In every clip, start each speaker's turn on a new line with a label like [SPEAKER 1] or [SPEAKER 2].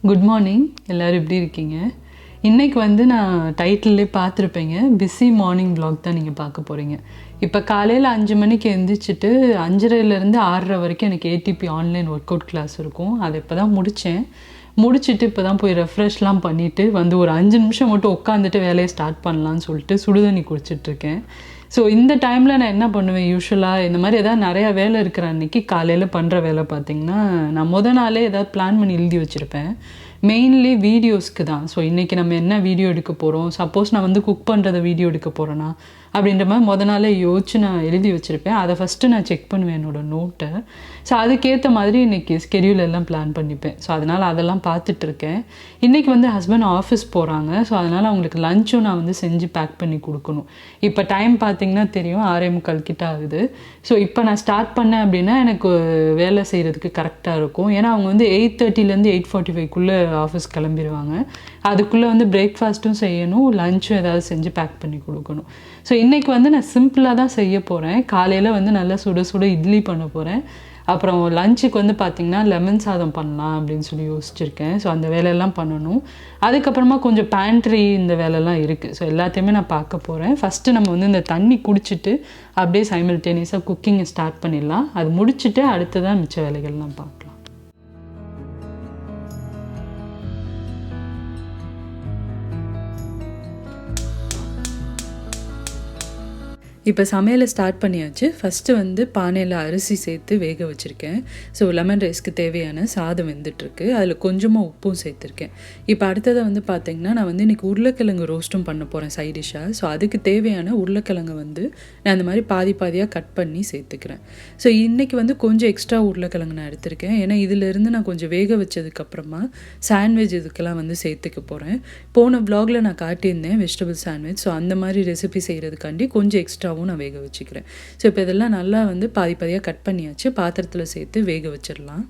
[SPEAKER 1] Good morning. எல்லோரும் எப்படி இருக்கீங்க? இன்றைக்கி வந்து நான் டைட்டில்லே பார்த்துருப்பேங்க, பிஸி மார்னிங் வ்ளாக் தான் நீங்கள் பார்க்க போகிறீங்க. இப்போ காலையில் 5 மணிக்கு எழுந்திரிச்சிட்டு 5:30லேருந்து 6:30 வரைக்கும் எனக்கு ATP online workout class இருக்கும். அதை இப்போ தான் முடிச்சுட்டு இப்போ தான் போய் ரெஃப்ரெஷ்லாம் பண்ணிவிட்டு வந்து ஒரு 5 நிமிஷம் மட்டும் உட்காந்துட்டு வேலையை ஸ்டார்ட் பண்ணலான்னு சொல்லிட்டு சுடுதண்ணி குடிச்சிட்ருக்கேன். ஸோ இந்த டைமில் நான் என்ன பண்ணுவேன், யூஸ்வலாக இந்த மாதிரி எதாவது நிறையா வேலை இருக்கிற அன்றைக்கி காலையில் பண்ணுற வேலை பார்த்திங்கன்னா, நான் நாளே ஏதாவது பிளான் பண்ணி எழுதி வச்சுருப்பேன். மெயின்லி வீடியோஸ்க்கு தான். ஸோ இன்றைக்கி நம்ம என்ன வீடியோ எடுக்க போகிறோம், சப்போஸ் நான் வந்து குக் பண்ணுறத வீடியோ எடுக்க போகிறேன்னா அப்படின்ற மாதிரி நாளே யோசிச்சு நான் எழுதி வச்சுருப்பேன். அதை ஃபஸ்ட்டு நான் செக் பண்ணுவேன் என்னோடய நோட்டை. ஸோ அதுக்கேற்ற மாதிரி இன்றைக்கி ஸ்கெடியூல் எல்லாம் பிளான் பண்ணிப்பேன். ஸோ அதனால் அதெல்லாம் பார்த்துட்ருக்கேன். இன்றைக்கி வந்து ஹஸ்பண்ட் ஆஃபீஸ் போகிறாங்க. ஸோ அதனால் அவங்களுக்கு லஞ்சும் நான் வந்து செஞ்சு பேக் பண்ணி கொடுக்கணும். இப்போ டைம் பார்த்திங்கன்னா தெரியும், 6:45 கிட்ட ஆகுது. ஸோ இப்போ நான் ஸ்டார்ட் பண்ணேன் அப்படின்னா எனக்கு வேலை செய்கிறதுக்கு கரெக்டாக இருக்கும். ஏன்னா அவங்க வந்து 8:30லேருந்து 8:45க்குள்ளே ஆஃபீஸ் கிளம்பிடுவாங்க. அதுக்குள்ளே வந்து பிரேக்ஃபாஸ்ட்டும் செய்யணும், லஞ்சும் ஏதாவது செஞ்சு பேக் பண்ணி கொடுக்கணும். ஸோ இன்றைக்கி வந்து நான் சிம்பிளாக தான் செய்ய போகிறேன். காலையில் வந்து நல்லா சுட சுட இட்லி பண்ண போகிறேன். அப்புறம் லஞ்சுக்கு வந்து பார்த்திங்கன்னா லெமன் சாதம் பண்ணலாம் அப்படின்னு சொல்லி யோசிச்சுருக்கேன். ஸோ அந்த வேலையெல்லாம் பண்ணணும். அதுக்கப்புறமா கொஞ்சம் பேண்ட்ரி இந்த வேலைலாம் இருக்குது. ஸோ எல்லாத்தையுமே நான் பார்க்க போகிறேன். ஃபஸ்ட்டு நம்ம வந்து இந்த தண்ணி குடிச்சிட்டு அப்படியே சைமல்டேனியஸாக குக்கிங்கை ஸ்டார்ட் பண்ணிடலாம். அது முடிச்சுட்டு அடுத்ததான் மிச்ச வேலைகள்லாம் பார்க்கலாம். இப்போ சமையலை ஸ்டார்ட் பண்ணியாச்சு. ஃபஸ்ட்டு வந்து பானையில் அரிசி சேர்த்து வேக வச்சுருக்கேன். ஸோ லெமன் ரைஸ்க்கு தேவையான சாதம் வெந்துட்டுருக்கு. அதில் கொஞ்சமாக உப்பும் சேர்த்துருக்கேன். இப்போ அடுத்ததை வந்து பார்த்திங்கன்னா, நான் வந்து இன்றைக்கி உருளைக்கிழங்கு ரோஸ்ட்டும் பண்ண போகிறேன் சைட் டிஷ்ஷாக. ஸோ அதுக்கு தேவையான உருளைக்கிழங்கு வந்து நான் அந்த மாதிரி பாதியாக கட் பண்ணி சேர்த்துக்கிறேன். ஸோ இன்றைக்கி வந்து கொஞ்சம் எக்ஸ்ட்ரா உருளைக்கிழங்கு நான் எடுத்திருக்கேன். ஏன்னா இதிலேருந்து நான் கொஞ்சம் வேக வச்சதுக்கப்புறமா சாண்ட்விச் இதுக்கெல்லாம் வந்து சேர்த்துக்க போகிறேன். போன வ்ளாகில் நான் காட்டியிருந்தேன் வெஜிடபிள் சாண்ட்விச். ஸோ அந்த மாதிரி ரெசிபி செய்கிறதுக்காண்டி கொஞ்சம் எக்ஸ்ட்ரா நான் வேக வச்சுக்கிறேன். ஸோ இப்போ இதெல்லாம் நல்லா வந்து பாதியாக கட் பண்ணியாச்சு. பாத்திரத்தில் சேர்த்து வேக வச்சிடலாம்.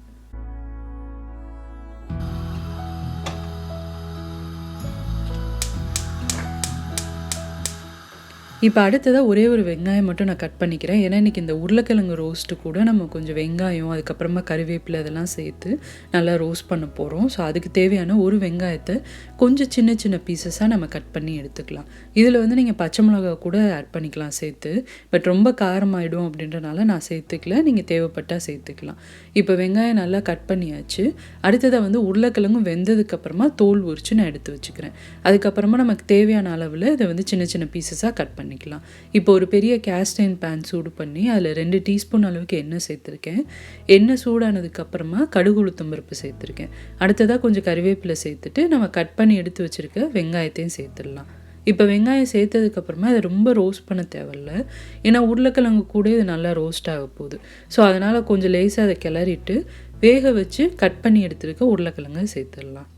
[SPEAKER 1] இப்போ அடுத்ததாக ஒரே ஒரு வெங்காயம் மட்டும் நான் கட் பண்ணிக்கிறேன். ஏன்னா இன்றைக்கி இந்த உருளைக்கிழங்கு ரோஸ்ட்டு கூட நம்ம கொஞ்சம் வெங்காயம், அதுக்கப்புறமா கறிவேப்பிலை இதெல்லாம் சேர்த்து நல்லா ரோஸ்ட் பண்ண போகிறோம். ஸோ அதுக்கு தேவையான ஒரு வெங்காயத்தை கொஞ்சம் சின்ன சின்ன பீசஸாக நம்ம கட் பண்ணி எடுத்துக்கலாம். இதில் வந்து நீங்கள் பச்சை மிளகா கூட ஆட் பண்ணிக்கலாம் சேர்த்து. பட் ரொம்ப காரமாயிடும் அப்படின்றனால நான் சேர்த்துக்கல. நீங்கள் தேவைப்பட்டால் சேர்த்துக்கலாம். இப்போ வெங்காயம் நல்லா கட் பண்ணியாச்சு. அடுத்ததாக வந்து உருளைக்கிழங்கும் வெந்ததுக்கப்புறமா தோல் உரித்து நான் எடுத்து வச்சுக்கிறேன். அதுக்கப்புறமா நமக்கு தேவையான அளவில் இதை வந்து சின்ன சின்ன பீசஸாக கட் பண்ணிக்கலாம். இப்போ ஒரு பெரிய கேஸ்ட் அயர்ன் பேன் சூடு பண்ணி அதில் 2 டீஸ்பூன் அளவுக்கு எண்ணெய் சேர்த்துருக்கேன். எண்ணெய் சூடானதுக்கு அப்புறமா கடுகு உளுத்தம் பருப்பு சேர்த்துருக்கேன். அடுத்ததாக கொஞ்சம் கறிவேப்பிலை சேர்த்துட்டு நம்ம கட் பண்ணி எடுத்து வச்சிருக்க வெங்காயத்தையும் சேர்த்துடலாம். இப்போ வெங்காயம் சேர்த்ததுக்கப்புறமா அதை ரொம்ப ரோஸ்ட் பண்ண தேவையில்ல. ஏன்னா உருளைக்கிழங்கு கூட இது நல்லா ரோஸ்ட் ஆக போகுது. ஸோ அதனால் கொஞ்சம் லேசாக அதை கிளறிட்டு வேக வச்சு கட் பண்ணி எடுத்துருக்க உருளைக்கிழங்கை சேர்த்துடலாம்.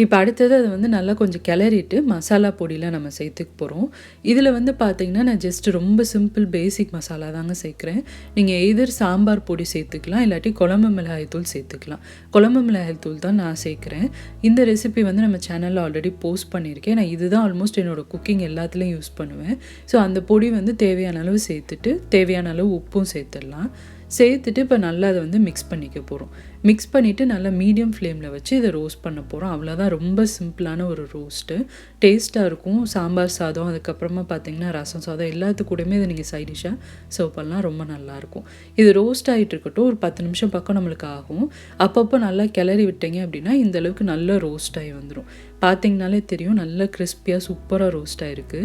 [SPEAKER 1] இப்போ அடுத்தது அதை வந்து நல்லா கொஞ்சம் கிளறிட்டு மசாலா பொடியெலாம் நம்ம சேர்த்துக்க போகிறோம். இதில் வந்து பார்த்திங்கன்னா நான் ஜஸ்ட்டு ரொம்ப சிம்பிள் பேசிக் மசாலா தாங்க சேர்க்குறேன். நீங்கள் எதர் சாம்பார் பொடி சேர்த்துக்கலாம், இல்லாட்டி குழம்பு மிளகாய் தூள் சேர்த்துக்கலாம். குழம்பு மிளகாய் தூள் தான் நான் சேர்க்குறேன். இந்த ரெசிபி வந்து நம்ம சேனலில் ஆல்ரெடி போஸ்ட் பண்ணியிருக்கேன். நான் இதுதான் ஆல்மோஸ்ட் என்னோடய குக்கிங் எல்லாத்துலேயும் யூஸ் பண்ணுவேன். ஸோ அந்த பொடி வந்து தேவையான அளவு சேர்த்துட்டு தேவையான அளவு உப்பும் சேர்த்துடலாம். சேர்த்துட்டு இப்போ நல்லா அதை வந்து மிக்ஸ் பண்ணிக்க போகிறோம். மிக்ஸ் பண்ணிவிட்டு நல்லா மீடியம் ஃப்ளேமில் வச்சு இதை ரோஸ்ட் பண்ண போகிறோம். அவ்வளோதான், ரொம்ப சிம்பிளான ஒரு ரோஸ்ட்டு. டேஸ்ட்டாக இருக்கும். சாம்பார் சாதம், அதுக்கப்புறமா பார்த்திங்கன்னா ரசம் சாதம் எல்லாத்துக்கூடயுமே இதை நீங்கள் சைட் டிஷ்ஷாக சர்வ் பண்ணலாம். ரொம்ப நல்லாயிருக்கும். இது ரோஸ்ட் ஆகிட்டு இருக்கட்டும். ஒரு 10 நிமிஷம் பக்கம் நம்மளுக்கு ஆகும். அப்பப்போ நல்லா கிளறி விட்டீங்க அப்படின்னா இந்த அளவுக்கு நல்லா ரோஸ்ட் ஆகி வந்துடும். பார்த்திங்கனாலே தெரியும், நல்லா கிறிஸ்பியாக சூப்பராக ரோஸ்ட் ஆகிருக்கு.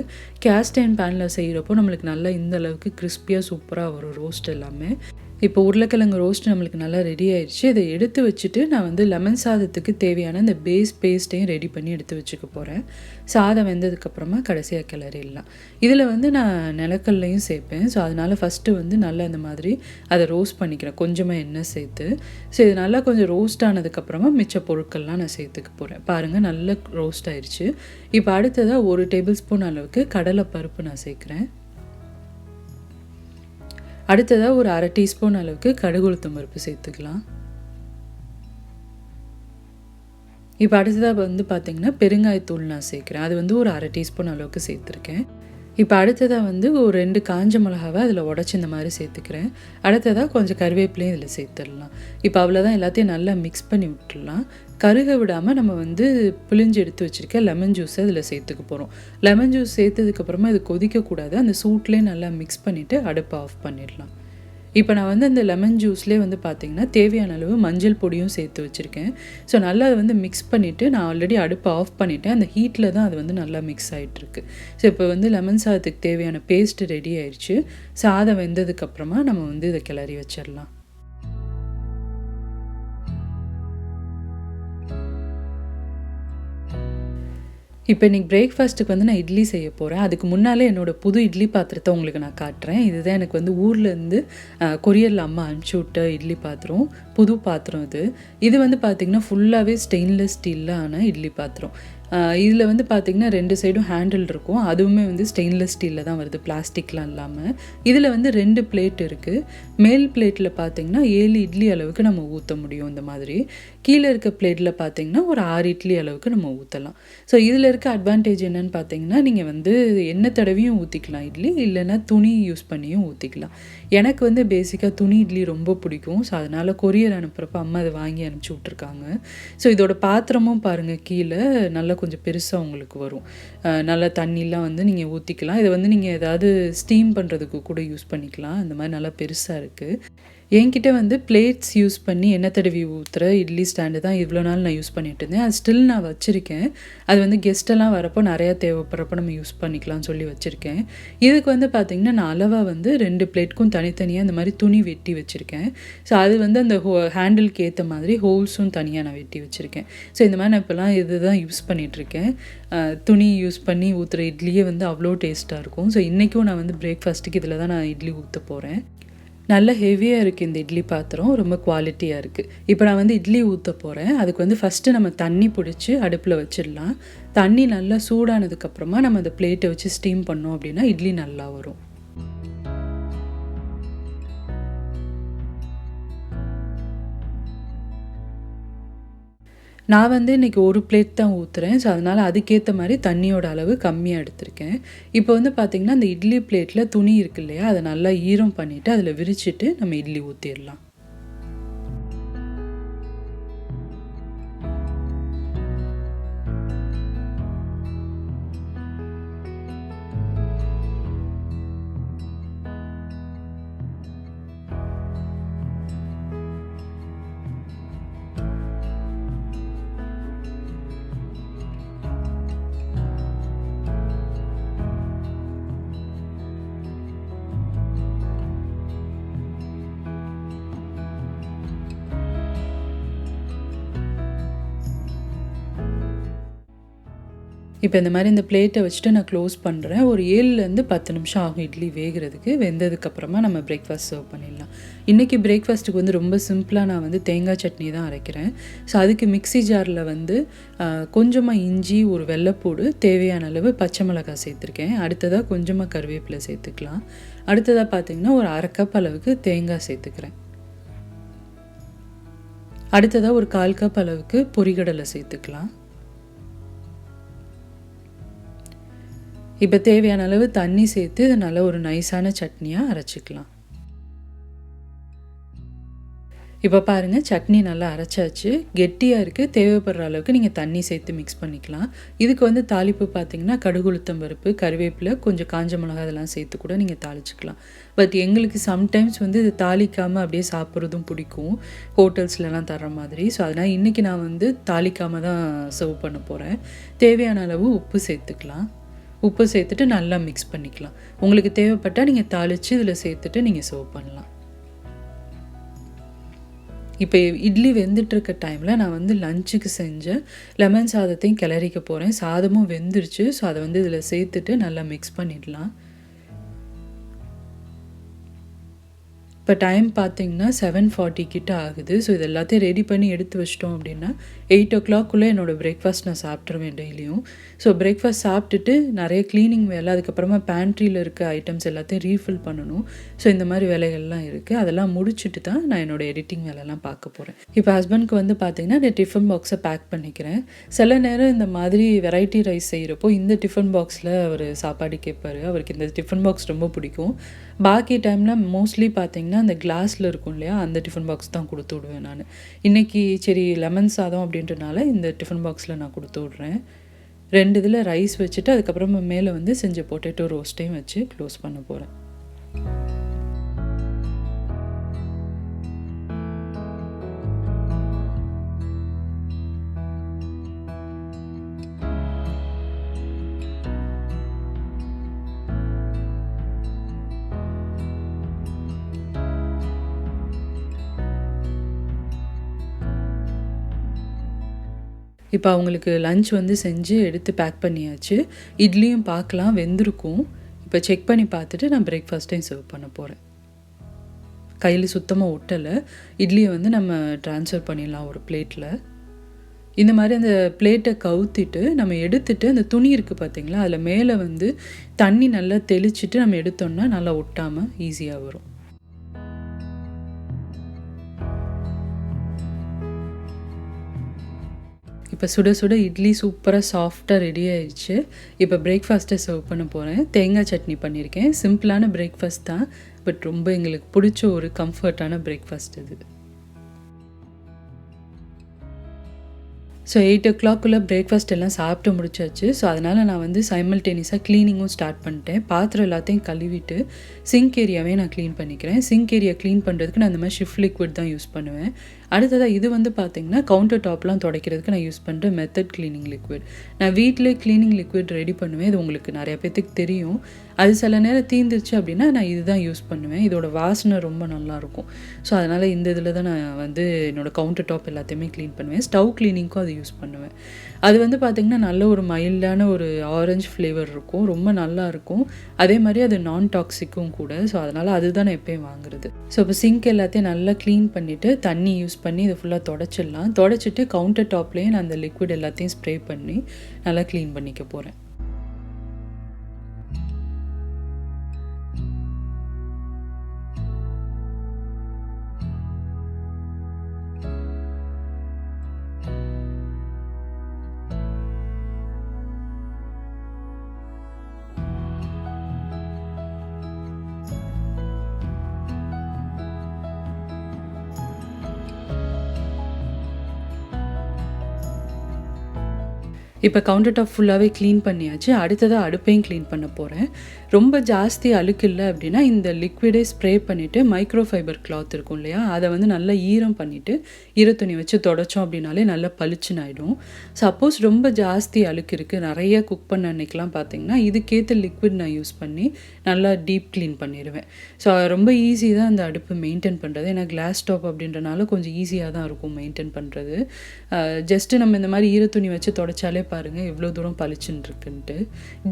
[SPEAKER 1] கேஸ்ட் அயர்ன் பேனில் செய்கிறப்போ நம்மளுக்கு நல்லா இந்த அளவுக்கு கிறிஸ்பியாக சூப்பராக வரும் ரோஸ்ட் எல்லாமே. இப்போ உருளைக்கிழங்கு ரோஸ்ட் நம்மளுக்கு நல்லா ரெடி ஆயிடுச்சு. இதை எடுத்து வச்சுட்டு நான் வந்து லெமன் சாதத்துக்கு தேவையான இந்த பேஸ்ட்டையும் ரெடி பண்ணி எடுத்து வச்சுக்க போகிறேன். சாதம் வெந்ததுக்கப்புறமா கடைசியாக கிளறிடலாம். இதில் வந்து நான் நிலக்கல்லையும் சேர்ப்பேன். ஸோ அதனால் ஃபஸ்ட்டு வந்து நல்லா இந்த மாதிரி அதை ரோஸ்ட் பண்ணிக்கிறேன், கொஞ்சமாக எண்ணெய் சேர்த்து. ஸோ இது நல்லா கொஞ்சம் ரோஸ்ட் ஆனதுக்கப்புறமா மிச்ச பொருட்கள்லாம் நான் சேர்த்துக்க போகிறேன். பாருங்கள், நல்லா ரோஸ்ட் ஆயிடுச்சு. இப்போ அடுத்ததாக 1 டேபிள் ஸ்பூன் அளவுக்கு கடலைப்பருப்பு நான் சேர்க்குறேன். அடுத்ததாக ஒரு 1/2 டீஸ்பூன் அளவுக்கு கடுகு உளுத்தம் பருப்பு சேர்த்துக்கலாம். இப்போ அடுத்ததாக வந்து பார்த்திங்கன்னா பெருங்காயத்தூள் நான் சேர்க்குறேன். அது வந்து ஒரு 1/2 டீஸ்பூன் அளவுக்கு சேர்த்துருக்கேன். இப்போ அடுத்ததாக வந்து ஒரு 2 காஞ்ச மிளகாவை அதில் உடச்சி இந்த மாதிரி சேர்த்துக்கிறேன். அடுத்ததாக கொஞ்சம் கருவேப்பிலையும் இதில் சேர்த்துடலாம். இப்போ அவ்வளோதான், எல்லாத்தையும் நல்லா மிக்ஸ் பண்ணி விட்டுடலாம். கருக விடாமல் நம்ம வந்து பிழிஞ்சு எடுத்து வச்சுருக்க லெமன் ஜூஸை இதில் சேர்த்துக்க போகிறோம். லெமன் ஜூஸ் சேர்த்ததுக்கப்புறமா இது கொதிக்கக்கூடாது. அந்த சூட்லேயே நல்லா மிக்ஸ் பண்ணிவிட்டு அடுப்பை ஆஃப் பண்ணிடலாம். இப்போ நான் வந்து அந்த லெமன் ஜூஸ்லேயே வந்து பார்த்திங்கன்னா தேவையான அளவு மஞ்சள் பொடியும் சேர்த்து வச்சுருக்கேன். ஸோ நல்லா அதை வந்து மிக்ஸ் பண்ணிவிட்டு நான் ஆல்ரெடி அடுப்பை ஆஃப் பண்ணிவிட்டேன். அந்த ஹீட்டில் தான் அது வந்து நல்லா மிக்ஸ் ஆகிட்டுருக்கு. ஸோ இப்போ வந்து லெமன் சாதத்துக்கு தேவையான பேஸ்ட்டு ரெடி ஆயிடுச்சு. சாதம் வெந்ததுக்கப்புறமா நம்ம வந்து இதை கிளறி வச்சிடலாம். இப்போ இன்றைக்கி பிரேக்ஃபாஸ்ட்டுக்கு வந்து நான் இட்லி செய்ய போகிறேன். அதுக்கு முன்னாலே என்னோடய புது இட்லி பாத்திரத்தை உங்களுக்கு நான் காட்டுறேன். இதுதான் எனக்கு வந்து ஊர்லேருந்து கொரியரில் அம்மா அனுப்பிச்சி விட்ட இட்லி பாத்திரம். புது பாத்திரம் இது. இது வந்து பார்த்திங்கன்னா ஃபுல்லாகவே ஸ்டெயின்லெஸ் ஸ்டீலில் ஆன இட்லி பாத்திரம். இதில் வந்து பார்த்திங்கன்னா 2 சைடும் ஹேண்டில் இருக்கும். அதுவுமே வந்து ஸ்டெயின்லெஸ் ஸ்டீலில் தான் வருது, பிளாஸ்டிக்லாம் இல்லாமல். இதில் வந்து 2 பிளேட் இருக்குது. மேல் பிளேட்டில் பார்த்திங்கன்னா 7 இட்லி அளவுக்கு நம்ம ஊற்ற முடியும் இந்த மாதிரி. கீழே இருக்க பிளேட்டில் பார்த்திங்கன்னா ஒரு 6 இட்லி அளவுக்கு நம்ம ஊற்றலாம். ஸோ இதில் இருக்க அட்வான்டேஜ் என்னென்னு பார்த்திங்கன்னா நீங்கள் வந்து எண்ணெய் தடவியும் ஊற்றிக்கலாம் இட்லி, இல்லைன்னா துணி யூஸ் பண்ணியும் ஊற்றிக்கலாம். எனக்கு வந்து பேசிக்காக துணி இட்லி ரொம்ப பிடிக்கும். ஸோ அதனால் கொரியர் அனுப்புகிறப்ப அம்மா அதை வாங்கி அனுப்பிச்சி விட்ருக்காங்க. ஸோ இதோட பாத்திரமும் பாருங்கள், கீழே நல்லா கொஞ்சம் பெருசாக உங்களுக்கு வரும். நல்லா தண்ணிலாம் வந்து நீங்கள் ஊற்றிக்கலாம். இதை வந்து நீங்கள் ஏதாவது ஸ்டீம் பண்ணுறதுக்கு கூட யூஸ் பண்ணிக்கலாம். அந்த மாதிரி நல்லா பெருசாக இருக்குது. என்கிட்ட வந்து பிளேட்ஸ் யூஸ் பண்ணி எண்ணெய் தடவி ஊற்றுற இட்லி ஸ்டாண்டு தான் இவ்வளோ நாள் நான் யூஸ் பண்ணிட்டு இருந்தேன். அது ஸ்டில் நான் வச்சுருக்கேன். அது வந்து கெஸ்ட்டெல்லாம் வரப்போ நிறையா தேவைப்படுறப்போ நம்ம யூஸ் பண்ணிக்கலாம்னு சொல்லி வச்சுருக்கேன். இதுக்கு வந்து பார்த்திங்கன்னா நான் அளவாக வந்து 2 பிளேட்க்கும் தனித்தனியாக இந்த மாதிரி துணி வெட்டி வச்சுருக்கேன். ஸோ அது வந்து அந்த ஹேண்டிலுக்கு ஏற்ற மாதிரி ஹோல்ஸும் தனியாக நான் வெட்டி வச்சுருக்கேன். ஸோ இந்த மாதிரி நான் இப்போலாம் இது தான் யூஸ் பண்ணிகிட்ருக்கேன். துணி யூஸ் பண்ணி ஊற்றுற இட்லியே வந்து அவ்வளோ டேஸ்ட்டாக இருக்கும். ஸோ இன்றைக்கும் நான் வந்து பிரேக்ஃபாஸ்ட்டுக்கு இதில் தான் நான் இட்லி ஊற்ற போகிறேன். நல்ல ஹெவியாக இருக்குது இந்த இட்லி பாத்திரம், ரொம்ப குவாலிட்டியாக இருக்குது. இப்போ நான் வந்து இட்லி ஊற்ற போகிறேன். அதுக்கு வந்து ஃபஸ்ட்டு நம்ம தண்ணி பிடிச்சி அடுப்பில் வச்சிடலாம். தண்ணி நல்லா சூடானதுக்கப்புறமா நம்ம அந்த பிளேட்டை வச்சு ஸ்டீம் பண்ணோம் அப்படின்னா இட்லி நல்லா வரும். நான் வந்து இன்றைக்கி ஒரு பிளேட் தான் ஊற்றுறேன். ஸோ அதனால் அதுக்கேற்ற மாதிரி தண்ணியோட அளவு கம்மியாக எடுத்திருக்கேன். இப்போ வந்து பார்த்திங்கன்னா அந்த இட்லி பிளேட்டில் துணி இருக்கு இல்லையா, அதை நல்லா ஈரம் பண்ணிவிட்டு அதில் விரிச்சிட்டு நம்ம இட்லி ஊற்றிடலாம். இப்போ இந்த மாதிரி இந்த பிளேட்டை வச்சுட்டு நான் க்ளோஸ் பண்ணுறேன். ஒரு 7லேருந்து 10 நிமிஷம் ஆகும் இட்லி வேகிறதுக்கு. வெந்ததுக்கப்புறமா நம்ம பிரேக்ஃபாஸ்ட் சர்வ் பண்ணிடலாம். இன்றைக்கி பிரேக்ஃபாஸ்ட்டுக்கு வந்து ரொம்ப சிம்பிளாக நான் வந்து தேங்காய் சட்னி தான் அரைக்கிறேன். ஸோ அதுக்கு மிக்ஸி ஜாரில் வந்து கொஞ்சமாக இஞ்சி, ஒரு வெள்ளைப்பூடு, தேவையான அளவு பச்சை மிளகாய் சேர்த்துருக்கேன். அடுத்ததாக கொஞ்சமாக கருவேப்பிலை சேர்த்துக்கலாம். அடுத்ததாக பார்த்திங்கன்னா ஒரு 1/2 கப் அளவுக்கு தேங்காய் சேர்த்துக்கிறேன். அடுத்ததாக ஒரு 1/4 கப் அளவுக்கு பொரிகடலை சேர்த்துக்கலாம். இப்போ தேவையான அளவு தண்ணி சேர்த்து இதை நல்லா ஒரு நைஸான சட்னியாக அரைச்சிக்கலாம். இப்போ பாருங்கள், சட்னி நல்லா அரைச்சாச்சு, கெட்டியாக இருக்குது. தேவைப்படுற அளவுக்கு நீங்கள் தண்ணி சேர்த்து மிக்ஸ் பண்ணிக்கலாம். இதுக்கு வந்து தாளிப்பு பார்த்திங்கன்னா கடுகு, உளுத்தம் பருப்பு, கருவேப்பிலை, கொஞ்சம் காஞ்ச மிளகாய் இதெல்லாம் சேர்த்து கூட நீங்கள் தாளிச்சிக்கலாம். பட் எங்களுக்கு சம்டைம்ஸ் வந்து இது தாளிக்காமல் அப்படியே சாப்பிட்றதும் பிடிக்கும், ஹோட்டல்ஸ்லலாம் தர்ற மாதிரி. ஸோ அதனால் இன்றைக்கி நான் வந்து தாளிக்காமல் தான் சர்வ் பண்ண போகிறேன். தேவையான அளவு உப்பு சேர்த்துக்கலாம். உப்பு சேர்த்துட்டு நல்லா மிக்ஸ் பண்ணிக்கலாம். உங்களுக்கு தேவைப்பட்டால் நீங்கள் தாளித்து இதில் சேர்த்துட்டு நீங்கள் சர்வ் பண்ணலாம். இப்போ இட்லி வெந்துட்டுருக்க டைமில் நான் வந்து லஞ்சுக்கு செஞ்ச லெமன் சாதத்தையும் கிளறிக்க போகிறேன். சாதமும் வெந்துருச்சு. ஸோ அதை வந்து இதில் சேர்த்துட்டு நல்லா மிக்ஸ் பண்ணிடலாம். இப்போ டைம் பார்த்தீங்கன்னா 7:40 கிட்ட ஆகுது. ஸோ இது எல்லாத்தையும் ரெடி பண்ணி எடுத்து வச்சிட்டோம் அப்படின்னா 8:00 என்னோடய பிரேக்ஃபாஸ்ட் நான் சாப்பிட்ருவேன் டெய்லியும். ஸோ பிரேக்ஃபாஸ்ட் சாப்பிட்டுட்டு நிறைய க்ளீனிங் வேலை, அதுக்கப்புறமா பேண்ட்ரியில் இருக்க ஐட்டம்ஸ் எல்லாத்தையும் ரீஃபில் பண்ணணும். ஸோ இந்த மாதிரி வேலைகள்லாம் இருக்குது. அதெல்லாம் முடிச்சுட்டு தான் நான் என்னோடய எடிட்டிங் வேலைலாம் பார்க்க போகிறேன். இப்போ ஹஸ்பண்ட்க்கு வந்து பார்த்தீங்கன்னா நான் டிஃபன் பாக்ஸை பேக் பண்ணிக்கிறேன். சில நேரம் இந்த மாதிரி வெரைட்டி ரைஸ் செய்கிறப்போ இந்த டிஃபன் பாக்ஸில் அவர் சாப்பாடு கேட்பார். அவருக்கு இந்த டிஃபன் பாக்ஸ் ரொம்ப பிடிக்கும். பாக்கி டைமில் மோஸ்ட்லி பார்த்தீங்கன்னா அந்த கிளாஸில் இருக்கும் இல்லையா, அந்த டிஃபன் பாக்ஸ் தான் கொடுத்து விடுவேன் நான். இன்றைக்கி சரி லெமன் சாதம் அப்படின்றனால இந்த டிஃபன் பாக்ஸில் நான் கொடுத்து விட்றேன். 2 இதில் ரைஸ் வச்சுட்டு அதுக்கப்புறமா மேலே வந்து செஞ்ச பொட்டேட்டோ ரோஸ்ட்டையும் வச்சு க்ளோஸ் பண்ண போகிறேன். இப்போ அவங்களுக்கு லஞ்ச் வந்து செஞ்சு எடுத்து பேக் பண்ணியாச்சு. இட்லியும் பார்க்கலாம் வெந்திருக்கும். இப்போ செக் பண்ணி பார்த்துட்டு நான் பிரேக்ஃபாஸ்ட்டையும் சர்வ் பண்ண போகிறேன். கையில் சுத்தமாக ஒட்டலை. இட்லியை வந்து நம்ம ட்ரான்ஸ்ஃபர் பண்ணிடலாம் ஒரு பிளேட்டில். இந்த மாதிரி அந்த பிளேட்டை கவுத்திட்டு நம்ம எடுத்துட்டு அந்த துணி இருக்குது பார்த்திங்களா, அதில் மேலே வந்து தண்ணி நல்லா தெளிச்சிட்டு நம்ம எடுத்தோம்னா நல்லா ஒட்டாமல் ஈஸியாக வரும். இப்போ சுட சுட இட்லி சூப்பராக சாஃப்டாக ரெடி ஆயிடுச்சு. இப்போ பிரேக்ஃபாஸ்ட்டை சர்வ் பண்ண போகிறேன். தேங்காய் சட்னி பண்ணியிருக்கேன். சிம்பிளான பிரேக்ஃபாஸ்ட் தான், பட் ரொம்ப எங்களுக்கு பிடிச்ச ஒரு கம்ஃபர்ட்டான பிரேக்ஃபாஸ்ட் இது. ஸோ 8:00 பிரேக்ஃபாஸ்ட் எல்லாம் சாப்பிட்டு முடிச்சாச்சு. ஸோ அதனால் நான் வந்து சைமல்டேனியஸாக க்ளீனிங்கும் ஸ்டார்ட் பண்ணிட்டேன். பாத்திரம் எல்லாத்தையும் கழுவிட்டு சிங்க் ஏரியாவே நான் க்ளீன் பண்ணிக்கிறேன். சிங்க் ஏரியா க்ளீன் பண்ணுறதுக்கு நான் இந்த மாதிரி ஷிஃப்ட் லிக்விட் தான் யூஸ் பண்ணுவேன். அடுத்ததாக இது வந்து பார்த்திங்கன்னா கவுண்டர் டாப்லாம் துடைக்கிறதுக்கு நான் யூஸ் பண்ணுற மெத்தட் க்ளீனிங் லிக்விட். நான் வீட்டிலே க்ளீனிங் லிக்விட் ரெடி பண்ணுவேன். இது உங்களுக்கு நிறைய பேத்துக்கு தெரியும். அது சில நேரம் தீர்ந்துருச்சு அப்படின்னா நான் இதுதான் யூஸ் பண்ணுவேன். இதோட வாசனை ரொம்ப நல்லாயிருக்கும். ஸோ அதனால் இந்த இதில் தான் நான் வந்து என்னோடய கவுண்டர் டாப் எல்லாத்தையுமே க்ளீன் பண்ணுவேன். ஸ்டவ் க்ளீனிங்க்கும் அது யூஸ் பண்ணுவேன். அது வந்து பார்த்திங்கன்னா நல்ல ஒரு மைல்டான ஒரு ஆரஞ்சு ஃப்ளேவர் இருக்கும். ரொம்ப நல்லாயிருக்கும். அதே மாதிரி அது நான் டாக்ஸிக்கும் கூட. ஸோ அதனால் அதுதான் நான் எப்போயும் வாங்குறது. ஸோ இப்போ சிங்க் எல்லாத்தையும் நல்லா க்ளீன் பண்ணிவிட்டு தண்ணி யூஸ் பண்ணி இதை ஃபுல்லாக தொடச்சிடலாம். தொடச்சிட்டு கவுண்டர் டாப்லேயே நான் அந்த லிக்விட் எல்லாத்தையும் ஸ்ப்ரே பண்ணி நல்லா க்ளீன் பண்ணிக்க போகிறேன். இப்போ கவுண்டர் டாப் ஃபுல்லாகவே க்ளீன் பண்ணியாச்சு. அடுத்ததாக அடுப்பையும் க்ளீன் பண்ண போகிறேன். ரொம்ப ஜாஸ்தி அழுக்கு இல்லை அப்படின்னா இந்த லிக்விடே ஸ்ப்ரே பண்ணிவிட்டு மைக்ரோ ஃபைபர் கிளாத் இருக்கும் இல்லையா, அதை வந்து நல்லா ஈரம் பண்ணிவிட்டு ஈரத்துணி வச்சு தொடச்சோம் அப்படின்னாலே நல்லா பளிச்சுன்னு ஆகிடும். சப்போஸ் ரொம்ப ஜாஸ்தி அழுக்கு இருக்குது, நிறைய குக் பண்ண அன்னைக்கெலாம் பார்த்திங்கன்னா இதுக்கேற்ற லிக்விட் நான் யூஸ் பண்ணி நல்லா டீப் க்ளீன் பண்ணிடுவேன். ஸோ ரொம்ப ஈஸி தான் அந்த அடுப்பு மெயின்டைன் பண்ணுறது. ஏன்னா கிளாஸ் டாப் அப்படின்றனால கொஞ்சம் ஈஸியாக தான் இருக்கும் மெயின்டைன் பண்ணுறது. ஜஸ்ட்டு நம்ம இந்த மாதிரி ஈரத்துணி வச்சு தொடச்சாலே பாருங்கள் எவ்வளோ தூரம் பளிச்சுன்னு இருக்குன்ட்டு.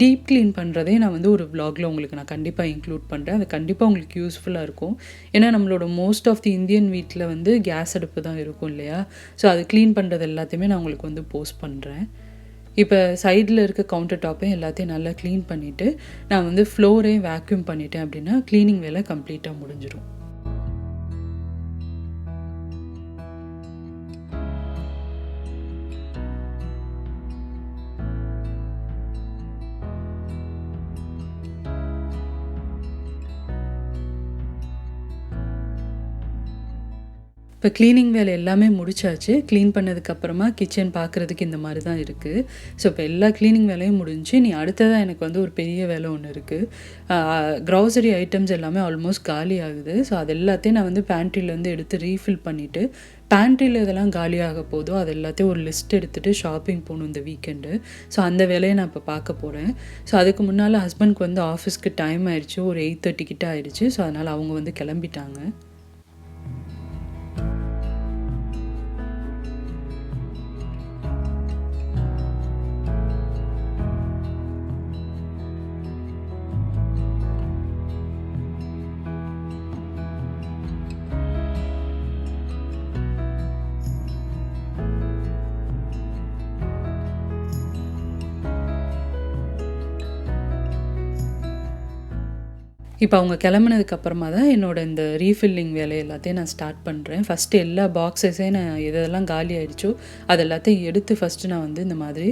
[SPEAKER 1] டீப் க்ளீன் பண்ணுறதே நான் வந்து ஒரு vlogல உங்களுக்கு நான் கண்டிப்பாக இன்க்ளூட் பண்ணுறேன். அது கண்டிப்பாக உங்களுக்கு யூஸ்ஃபுல்லாக இருக்கும். ஏன்னா நம்மளோட மோஸ்ட் ஆஃப் தி இந்தியன் வீட்டில் வந்து கேஸ் அடுப்பு தான் இருக்கும் இல்லையா. ஸோ அது க்ளீன் பண்ணுறது எல்லாத்தையுமே நான் உங்களுக்கு வந்து போஸ்ட் பண்ணுறேன். இப்போ சைடில் இருக்க கவுண்டர் டாப்பையும் எல்லாத்தையும் நல்லா க்ளீன் பண்ணிவிட்டு நான் வந்து ஃப்ளோரையும் வேக்யூம் பண்ணிட்டேன் அப்படின்னா க்ளீனிங் வேலை கம்ப்ளீட்டாக முடிஞ்சிடும். இப்போ க்ளீனிங் வேலை எல்லாமே முடிச்சாச்சு. க்ளீன் பண்ணதுக்கப்புறமா கிச்சன் பார்க்குறதுக்கு இந்த மாதிரி தான் இருக்குது. ஸோ இப்போ எல்லா க்ளீனிங் வேலையும் முடிஞ்சு நீ அடுத்ததாக எனக்கு வந்து ஒரு பெரிய வேலை ஒன்று இருக்குது. க்ராசரி ஐட்டம்ஸ் எல்லாமே ஆல்மோஸ்ட் காலி ஆகுது. ஸோ அது எல்லாத்தையும் நான் வந்து பேண்ட்ரிலேருந்து எடுத்து ரீஃபில் பண்ணிவிட்டு பேண்ட்ரியில் இதெல்லாம் காலியாக போதோ அது எல்லாத்தையும் ஒரு லிஸ்ட் எடுத்துகிட்டு ஷாப்பிங் போகணும் இந்த வீக்கெண்டு. ஸோ அந்த வேலையை நான் இப்போ பார்க்க போகிறேன். ஸோ அதுக்கு முன்னால் ஹஸ்பண்ட்க்கு வந்து ஆஃபீஸ்க்கு டைம் ஆயிடுச்சு. ஒரு 8:30 கிட்ட ஆயிடுச்சு. ஸோ அதனால் அவங்க வந்து கிளம்பிட்டாங்க. இப்போ அவங்க கிளம்புனதுக்கப்புறமா தான் என்னோட இந்த ரீஃபில்லிங் வேலை எல்லாத்தையும் நான் ஸ்டார்ட் பண்ணுறேன். ஃபஸ்ட்டு எல்லா பாக்ஸஸையும் நான் எதெல்லாம் காலி ஆகிடுச்சோ அது எல்லாத்தையும் எடுத்து ஃபஸ்ட்டு நான் வந்து இந்த மாதிரி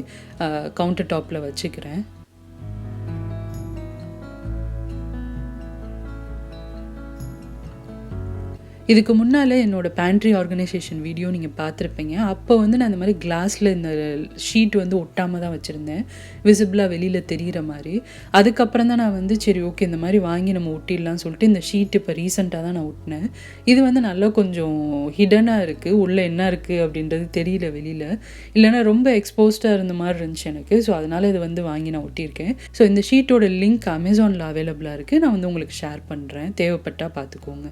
[SPEAKER 1] கவுண்டர் டாப்பில் வச்சுக்கிறேன். இதுக்கு முன்னால் என்னோடய பேண்ட்ரி ஆர்கனைசேஷன் வீடியோ நீங்கள் பார்த்துருப்பீங்க. அப்போ வந்து நான் இந்த மாதிரி கிளாஸில் இந்த ஷீட் வந்து ஒட்டாமல் தான் வச்சுருந்தேன், விசிபிளாக வெளியில் தெரிகிற மாதிரி. அதுக்கப்புறம் தான் நான் வந்து சரி ஓகே இந்த மாதிரி வாங்கி நம்ம ஒட்டிடலாம்னு சொல்லிட்டு இந்த ஷீட் இப்போ ரீசெண்டாக தான் நான் ஒட்டினேன். இது வந்து நல்லா கொஞ்சம் ஹிடனாக இருக்குது, உள்ளே என்ன இருக்குது அப்படின்றது தெரியல வெளியில், இல்லைனா ரொம்ப எக்ஸ்போஸ்டாக இருந்த மாதிரி இருந்துச்சு எனக்கு. ஸோ அதனால் இது வந்து வாங்கி நான் ஒட்டியிருக்கேன். ஸோ இந்த ஷீட்டோட லிங்க் அமேசானில் அவைலபிளாக இருக்குது, நான் வந்து உங்களுக்கு ஷேர் பண்ணுறேன், தேவைப்பட்டால் பார்த்துக்கோங்க.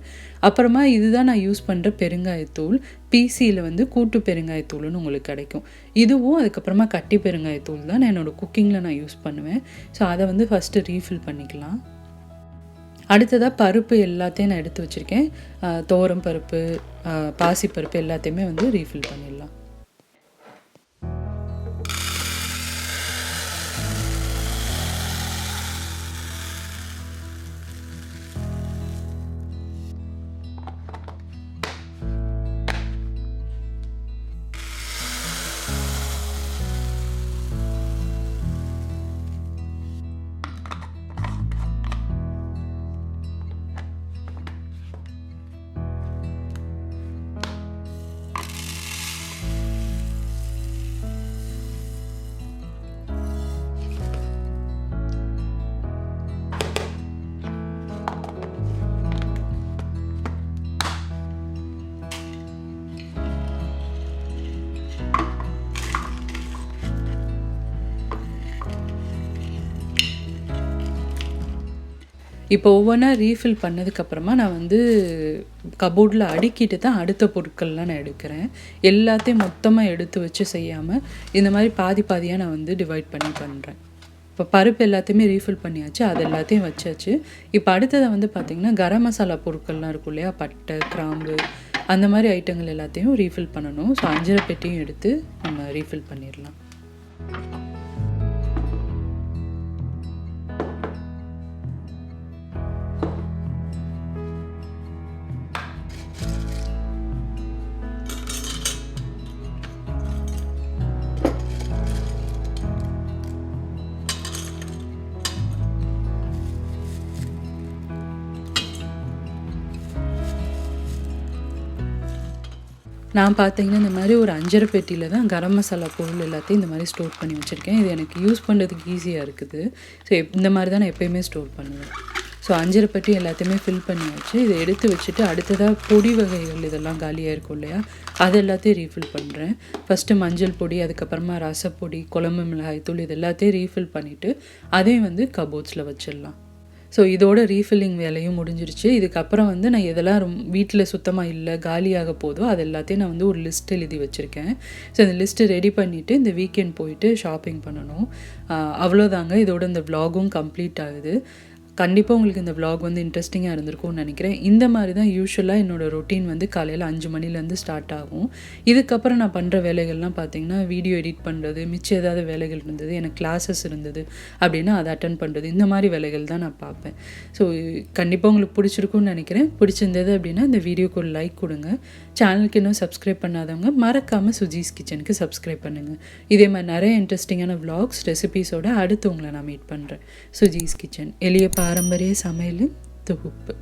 [SPEAKER 1] அப்புறமா இதுதான் நான் யூஸ் பண்ணுற பெருங்காயத்தூள். பிசியில் வந்து கூட்டு பெருங்காயத்தூள்னு உங்களுக்கு கிடைக்கும். இதுவும் அதுக்கப்புறமா கட்டி பெருங்காயத்தூள் தான் நான் என்னோடய குக்கிங்கில் நான் யூஸ் பண்ணுவேன். ஸோ அதை வந்து ஃபஸ்ட்டு ரீஃபில் பண்ணிக்கலாம். அடுத்ததாக பருப்பு எல்லாத்தையும் நான் எடுத்து வச்சுருக்கேன். துவரம் பருப்பு, பாசிப்பருப்பு எல்லாத்தையுமே வந்து ரீஃபில் பண்ணிடலாம். இப்போ ஒவ்வொன்றா ரீஃபில் பண்ணதுக்கப்புறமா நான் வந்து கபோர்டில் அடுக்கிட்டு தான் அடுத்த பொருட்கள்லாம் நான் எடுக்கிறேன். எல்லாத்தையும் மொத்தமாக எடுத்து வச்சு செய்யாமல் இந்த மாதிரி பாதி பாதியாக நான் வந்து டிவைட் பண்ணி பண்ணுறேன். இப்போ பருப்பு எல்லாத்தையுமே ரீஃபில் பண்ணியாச்சு, அது எல்லாத்தையும் வச்சாச்சு. இப்போ அடுத்ததை வந்து பார்த்திங்கன்னா கரம் மசாலா பொருட்கள்லாம் இருக்கும் இல்லையா, பட்டை, கிராம்பு, அந்த மாதிரி ஐட்டங்கள் எல்லாத்தையும் ரீஃபில் பண்ணணும். ஸோ 5 பெட்டியும் எடுத்து நம்ம ரீஃபில் பண்ணிடலாம். நான் பார்த்தீங்கன்னா இந்த மாதிரி ஒரு 5 பெட்டியில் தான் கரம் மசாலா பொருள் எல்லாத்தையும் இந்த மாதிரி ஸ்டோர் பண்ணி வச்சுருக்கேன். இது எனக்கு யூஸ் பண்ணுறதுக்கு ஈஸியாக இருக்குது. ஸோ இந்த மாதிரி தான் நான் எப்போயுமே ஸ்டோர் பண்ணுவேன். ஸோ 5 பெட்டி எல்லாத்தையுமே ஃபில் பண்ணியாச்சு. இதை எடுத்து வச்சுட்டு அடுத்ததாக பொடி வகைகள் இதெல்லாம் காலியாக இருக்கும் இல்லையா, அது எல்லாத்தையும் ரீஃபில் பண்ணுறேன். ஃபஸ்ட்டு மஞ்சள் பொடி, அதுக்கப்புறமா ரசப்பொடி, குழம்பு மிளகாய் தூள், இது எல்லாத்தையும் ரீஃபில் பண்ணிவிட்டு அதையும் வந்து கபோர்ட்ஸில் வச்சிடலாம். ஸோ இதோட ரீஃபில்லிங் வேலையும் முடிஞ்சிருச்சு. இதுக்கப்புறம் வந்து நான் எதெல்லாம் வீட்டில் சுத்தமாக இல்லை, காலியாக போதோ அது எல்லாத்தையும் நான் வந்து ஒரு லிஸ்ட் எழுதி வச்சுருக்கேன். ஸோ இந்த லிஸ்ட்டு ரெடி பண்ணிவிட்டு இந்த வீக்கெண்ட் போயிட்டு ஷாப்பிங் பண்ணணும். அவ்வளோதாங்க, இதோட இந்த விலாகும் கம்ப்ளீட் ஆகுது. கண்டிப்பாக உங்களுக்கு இந்த விலாக் வந்து இன்ட்ரெஸ்டிங்காக இருந்திருக்கும்னு நினைக்கிறேன். இந்த மாதிரி தான் யூஸ்வலாக என்னோடய ரொட்டீன் வந்து காலையில் 5 மணிலேருந்து ஸ்டார்ட் ஆகும். இதுக்கப்புறம் நான் பண்ணுற வேலைகள்லாம் பார்த்திங்கன்னா வீடியோ எடிட் பண்ணுறது, மிச்சம் ஏதாவது வேலைகள் இருந்தது, எனக்கு கிளாஸஸ் இருந்தது அப்படின்னா அதை அட்டன் பண்ணுறது, இந்த மாதிரி வேலைகள் தான் நான் பார்ப்பேன். ஸோ கண்டிப்பாக உங்களுக்கு பிடிச்சிருக்கும்னு நினைக்கிறேன். பிடிச்சிருந்தது அப்படின்னா இந்த வீடியோக்கு ஒரு லைக் கொடுங்க. சேனலுக்கு இன்னும் சப்ஸ்கிரைப் பண்ணாதவங்க மறக்காமல் சுஜீஸ் கிச்சனுக்கு சப்ஸ்கிரைப் பண்ணுங்கள். இதே மாதிரி நிறைய இன்ட்ரெஸ்டிங்கான விலாக்ஸ், ரெசிபீஸோடு அடுத்து உங்களை நான் மீட் பண்ணுறேன். சுஜீஸ் கிச்சன், எளிய பாரம்பரிய சமையலின் தொகுப்பு.